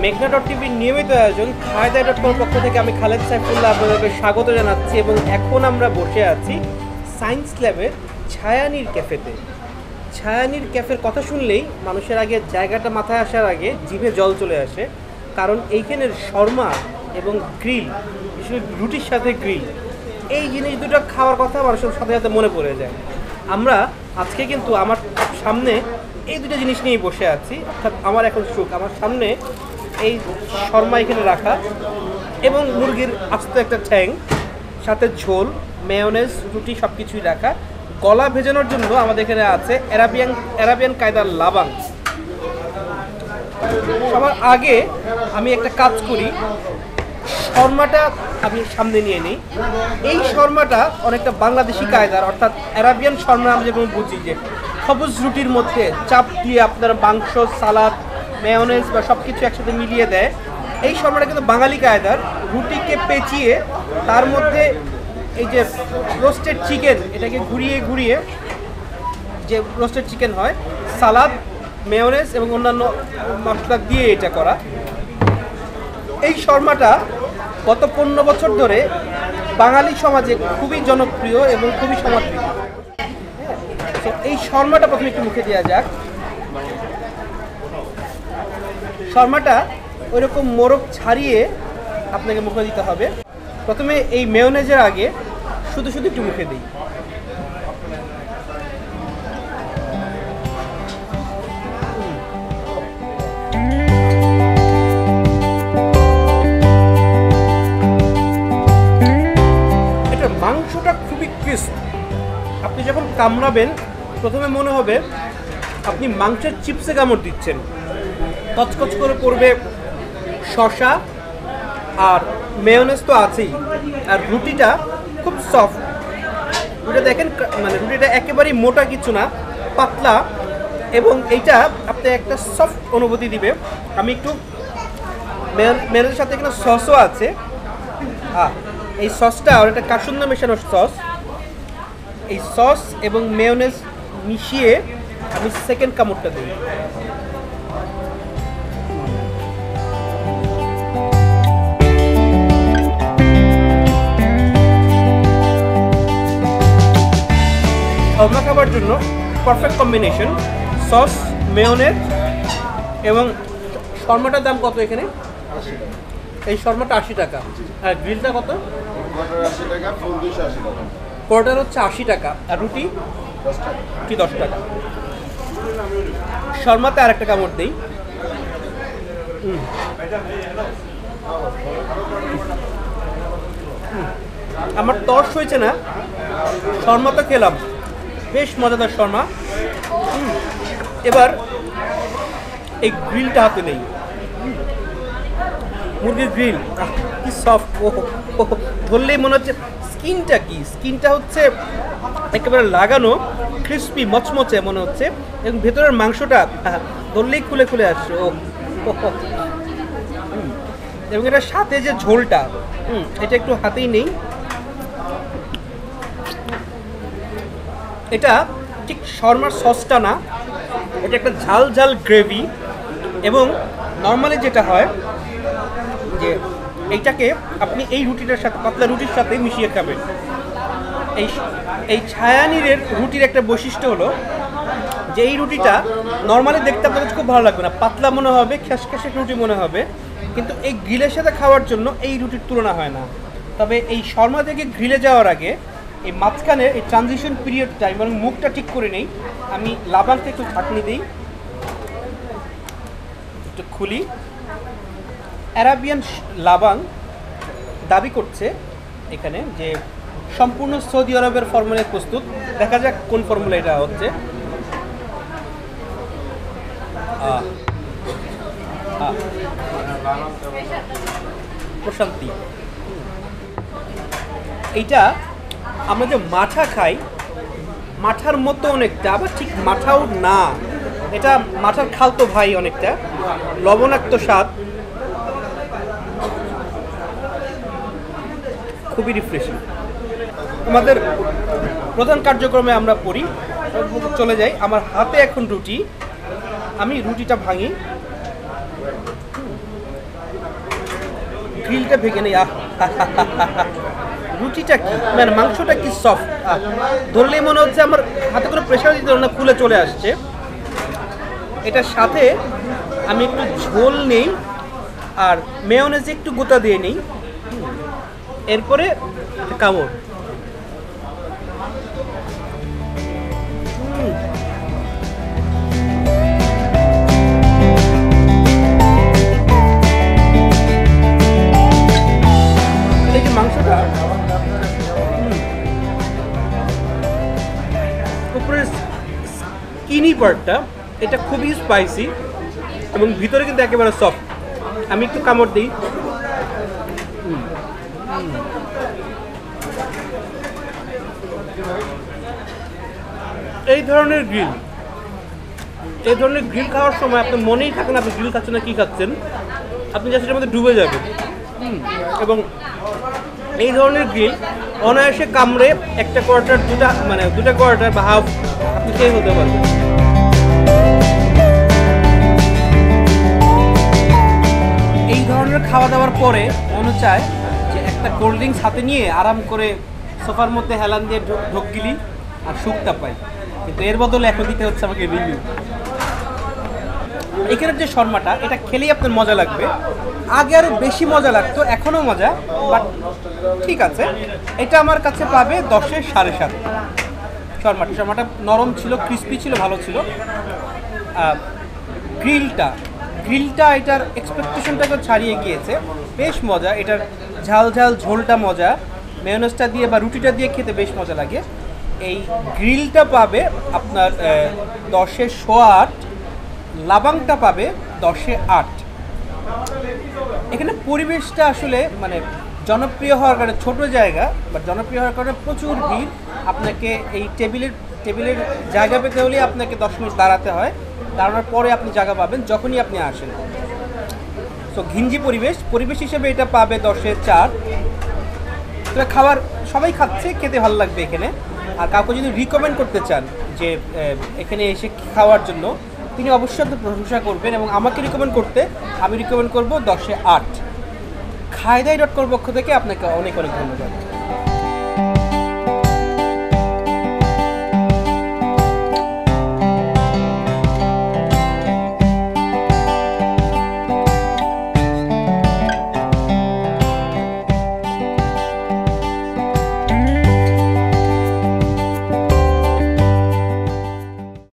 মেঘনা ডট টিভির নিয়মিত আয়োজন খায়দায়.com পক্ষ থেকে আমি খালেদ সাইফুল্লাহ আপনাদেরকে স্বাগত জানাচ্ছি এবং এখন আমরা বসে আছি সায়েন্স ল্যাবের ছায়ানীর ক্যাফেতে। ছায়ানীর ক্যাফের কথা শুনলেই মানুষের আগে জায়গাটা মাথায় আসার আগে জিভে জল চলে আসে, কারণ এইখানের শর্মা এবং গ্রিল, বিশেষ রুটির সাথে গ্রিল, এই জিনিস দুটো খাওয়ার কথা মানুষের সাথে সাথে মনে পড়ে যায়। আমরা আজকে কিন্তু আমার সামনে এই দুটো জিনিস নিয়েই বসে আছি, অর্থাৎ আমার এখন সুখ, আমার সামনে এই শর্মা এখানে রাখা এবং মুরগির আস্ত একটা ঠ্যাং, সাথে ঝোল, মেয়োনেজ, রুটি সব কিছুই রাখা। গলা ভেজানোর জন্য আমাদের এখানে আছে অ্যারাবিয়ান কায়দার লাবাং। সবার আগে আমি একটা কাজ করি, শর্মাটা আমি সামনে নিয়ে নিই। এই শর্মাটা অনেকটা বাংলাদেশি কায়দার, অর্থাৎ অ্যারাবিয়ান শর্মা আমরা যেমন বুঝি যে সবুজ রুটির মধ্যে চাপ দিয়ে আপনার মাংস, সালাদ, মেয়োনেজ বা সব কিছু একসাথে মিলিয়ে দেয়। এই শর্মাটা কিন্তু বাঙালি কায়দার, রুটিকে পেঁচিয়ে তার মধ্যে এই যে রোস্টেড চিকেন, এটাকে ঘুরিয়ে ঘুরিয়ে যে রোস্টেড চিকেন হয়, সালাদ, মেয়োনেজ এবং অন্যান্য মশলা দিয়ে এটা করা। এই শর্মাটা গত 15 বছর ধরে বাঙালি সমাজে খুবই জনপ্রিয় এবং খুবই সমাদৃত। তো এই শর্মাটা প্রথমে একটু মুখে দেওয়া যাক। শর্মাটা ওইরকম মোরগ ছাড়িয়ে আপনাকে মুখে দিতে হবে। প্রথমে এই মেয়োনেজের আগে শুধু শুধু একটু মুখে দিই। এটার মাংসটা খুবই ক্রিস্প। আপনি যখন কামড়াবেন প্রথমে মনে হবে আপনি মাংসের চিপসে কামড় দিচ্ছেন। কচকচ করে পড়বে শসা আর মেয়োনেজ তো আছেই, আর রুটিটা খুব সফট। রুটিটা দেখেন, মানে রুটিটা একেবারেই মোটা কিছু না, পাতলা, এবং এইটা আপনি একটা সফট অনুভূতি দিবে। আমি একটু মেয়োনেজের সাথে এখানে সসও আছে। এই সসটা একটা কাসুন্দ মেশানো সস। এই সস এবং মেয়োনেজ মিশিয়ে আমি সেকেন্ড কামড়টা দিই। শর্মা খাবার জন্য পারফেক্ট কম্বিনেশন, সস, মেয়োনেজ এবং শর্মাটার দাম কত এখানে? এই শর্মাটা 80 টাকা, আর গ্রিলটা কত? পরোটার হচ্ছে 80 টাকা, আর রুটি 10 টাকা। শর্মাতে আর একটা কামড় দিই। আমার তর্স হয়েছে না, শর্মা তো খেলাম, বেশ মজাদার শর্মা। এবার এই গ্রিলটা হাতে নেই, মুরগির গ্রিল, কি সফট! ও ধরলেই মনে হচ্ছে স্কিনটা কি, স্কিনটা হচ্ছে একেবারে লাগানো, ক্রিস্পি, মচমচে মনে হচ্ছে, এবং ভেতরের মাংসটা ধরলেই খুলে খুলে আসছে। ও এবং এটার সাথে যে ঝোলটা, এটা একটু হাতেই নেই। এটা ঠিক শর্মার সসটা না, এটা একটা ঝাল ঝাল গ্রেভি। এবং নর্মালি যেটা হয় যে এইটাকে আপনি এই রুটিটার সাথে, পাতলা রুটির সাথে মিশিয়ে খাবেন। এই ছায়ানীরের রুটির একটা বৈশিষ্ট্য হলো যে এই রুটিটা নর্মালি দেখতে আপনার কাছে খুব ভালো লাগবে না, পাতলা মনে হবে, খ্যাসখ্যাসে রুটি মনে হবে, কিন্তু এই গ্রিলের সাথে খাওয়ার জন্য এই রুটির তুলনা হয় না। তবে এই শর্মা থেকে গ্রিলে যাওয়ার আগে এই মাঝখানে এই ট্রানজিশন পিরিয়ড টাইম, এবং মুখটা ঠিক করে নেই, আমি লাবাংটা একটু ঢাকনি দিই, একটু খুলি। অ্যারাবিয়ান লাবাং দাবি করছে এখানে যে সম্পূর্ণ সৌদি আরবের ফর্মুলায় প্রস্তুত। দেখা যাক কোন ফর্মুলা এটা হচ্ছে। প্রশান্তি। এইটা আমরা যে মাঠা খাই, মাঠার মতো অনেকটা, আবার ঠিক মাঠাও না, এটা মাঠার খালতো ভাই অনেকটা, লবণাক্ত স্বাদ, খুবই রিফ্রেশিং। আমাদের প্রধান কার্যক্রমে আমরা পড়ি, চলে যাই। আমার হাতে এখন রুটি, আমি রুটিটা ভাঙি। গ্রিলটা ভেঙে নেই। রুটিটা কি মানে মাংসটা কি সফট, ধরলেই মনে হচ্ছে আমার হাতে কোনো প্রেশার দিতে না, খুলে চলে আসছে। এটার সাথে আমি একটু ঝোল নেই আর মেয়োনেজ একটু গোটা দিয়ে নিই, এরপরে কামড়। এই যে মাংসটা উপরের স্কিনি পার্টটা এটা খুবই স্পাইসি এবং ভিতরে কিন্তু একেবারে সফট। আমি একটু কামড় দিই। এই ধরনের গ্রিল খাওয়ার সময় আপনার মনেই থাকে না আপনি গ্রিল খাচ্ছেন না কি খাচ্ছেন, আপনি জাস্ট এটার মধ্যে ডুবে যাবেন। এবং এই ধরনের গ্রিল অনায়াসে কামড়ে একটা কোয়ার্টার দুটা কোয়ার্টার বা হাফ আপনি খেয়ে হতে পারবেন। এই ধরনের খাওয়া দাওয়ার পরে মনে চায় যে একটা কোল্ড ড্রিঙ্কস হাতে নিয়ে আরাম করে সোফার মধ্যে হেলান দিয়ে ঢোক গিলি আর সুখটা পাই, কিন্তু এর বদলে এখন দিতে হচ্ছে আমাকে রিভিউ। এখানের যে শর্মাটা এটা খেলেই আপনার মজা লাগবে, আগে আরও বেশি মজা লাগতো, এখনও মজা, বাট ঠিক আছে। এটা আমার কাছে পাবে 10-এর 7.5। শর্মাটা নরম ছিল, ক্রিস্পি ছিল, ভালো ছিল। গ্রিলটা এটার এক্সপেকটেশনটাকে ছাড়িয়ে গিয়েছে, বেশ মজা। এটার ঝাল ঝোলটা মজা, মেয়োনেজটা দিয়ে বা রুটিটা দিয়ে খেতে বেশ মজা লাগে। এই গ্রিলটা পাবে আপনার 10-এর 8, লাবাংটা পাবে 10-এ 8। এখানে পরিবেশটা আসলে মানে জনপ্রিয় হওয়ার কারণে ছোট জায়গা বা জনপ্রিয় হওয়ার কারণে প্রচুর ভিড়। আপনাকে এই টেবিলের জায়গা পেতে হলে আপনাকে 10 মিনিট দাঁড়াতে হয়, দাঁড়ানোর পরে আপনি জায়গা পাবেন যখনই আপনি আসেন। সো ঘিঞ্জি পরিবেশ হিসেবে এটা পাবে 10-এ 4। তবে খাবার সবাই খাচ্ছে, খেতে ভালো লাগবে এখানে। আর কাউকে যদি রিকমেন্ড করতে চান যে এখানে এসে খাওয়ার জন্য, তিনি অবশ্যই আপনার প্রশংসা করবেন এবং আমাকে রিকমেন্ড করতে আমি রিকমেন্ড করবো 10-এ 8। খায়দাই.com পক্ষ থেকে আপনাকে অনেক ধন্যবাদ।